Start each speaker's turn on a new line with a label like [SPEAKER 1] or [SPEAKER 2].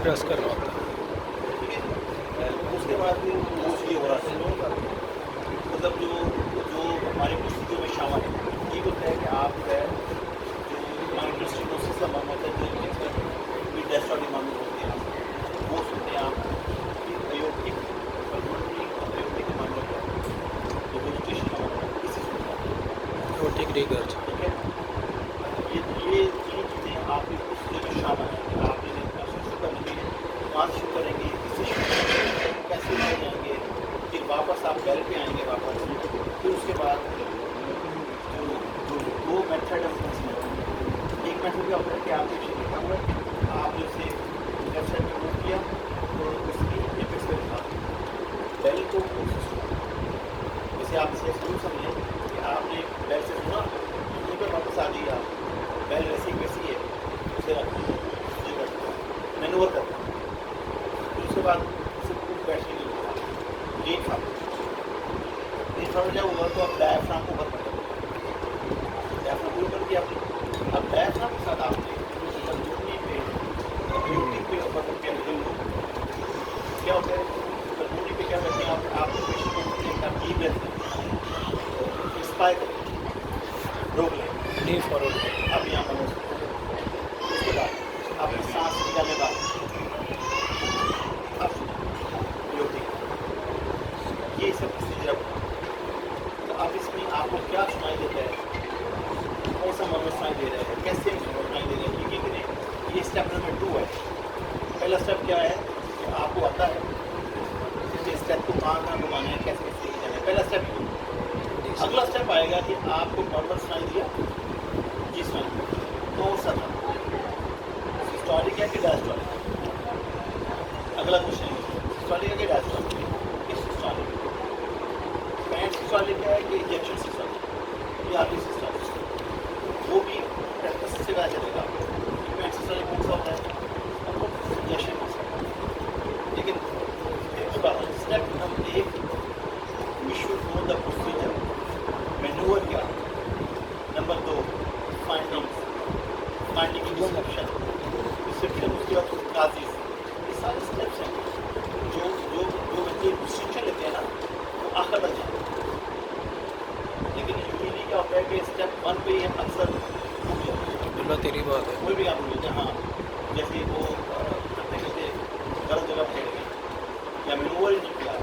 [SPEAKER 1] Press करना होता है।
[SPEAKER 2] उसके बाद फिर ये हो रहा है मतलब जो जो हमारी पुस्तकों में शामिल है ये होता है कि आप जो है जो माइक्रोस्टिनोसिस का मामला होता है जो डेस्ट्रॉयिंग मामले होते हैं वो सुनते हैं आप अयोग्य अयोग्य के मामले होता है तो रजिस्ट्रेशन का मामला इसी सुनते हैं
[SPEAKER 1] रोटिक रिगर्ज
[SPEAKER 2] ठीक है ये तीन चीज़ें आपकी पुस्तकों में शामिल हैं आप इन्हें शुरू करेंगे वहाँ शुरू करेंगे इससे शुरू करेंगे कैसे हो जाएंगे फिर वापस आप बैल पे आएंगे वापस फिर उसके बाद जो दो मेथड है उसमें एक मेथड क्या होता है कि आप जैसे लिखा हुआ है आप जैसे वेबसाइट में बुक किया तो उसकी एपेक्स पे लिखा बैल को जैसे आप इसे शुरू समझें कि आपने बैल से सुना यहीं पर वापस आ जाइए आप बैल वैसी है उसे मैनूवर करते हैं फिर उसके बाद बैठने के लिए जब होगा तो आप डायफ्राम को ऊपर कर डायफ्राम को ऊपर किया आपने अब डायफ्राम के साथ आपने तंदूरी पे यूट्यूब पे ऊपर करके क्या होता है तंदूरी पे क्या करते हैं आप पेशेंट को डीप ब्रेथ इंस्पायर करें रोक लें
[SPEAKER 1] डी फॉरवर्ड
[SPEAKER 2] अब यहाँ पर उसके बाद आपने सांस निकालने बाद ये सब प्रोसीजर तो अब इसमें आपको क्या सुनाई देता है कौन सा मॉडल सुनाई दे रहा है कैसे सुनाई दे रहा है क्योंकि ये स्टेप नंबर 2 है पहला स्टेप क्या है कि आपको आता है इस स्टेप को कहाँ घुमाना है कैसे कैसे जाना है पहला स्टेप अगला स्टेप आएगा कि आपको नॉर्मल सुनाई दिया जी सुनाई कौन सा था सिस्टोलिक है कि डायस्टोलिक अगला क्वेश्चन है सिस्टोलिक है कि डायस्टोलिक सिस्टोलिक है कि इंजेक्शन सिस्टोलिक या आपकी सिस्टोलिक वो भी प्रैक्टिस से पता चलेगा कि सिस्टोलिक कौन सा होता है और वो इंजेक्शन कौन सा होता है लेकिन step number 1 we should know the procedure manual क्या नंबर 2 फाइंडिंग की डिस्क्रिप्शन उसके बाद काजिज ये सारे स्टेप्स हैं जो बच्चे डिस्ट्रिक्शन लेते हैं ना वो आखिर तक जाते हैं लेकिन यूजली क्या होता है कि स्टेप 1 पे ही हम अक्सर भूल जाते हैं
[SPEAKER 1] बिल्कुल तेरी बात है
[SPEAKER 2] कोई भी आप भूल जाते हैं हाँ जैसे वो करते करते गलत जगह बैठ गए या मैनूवर ही नहीं किया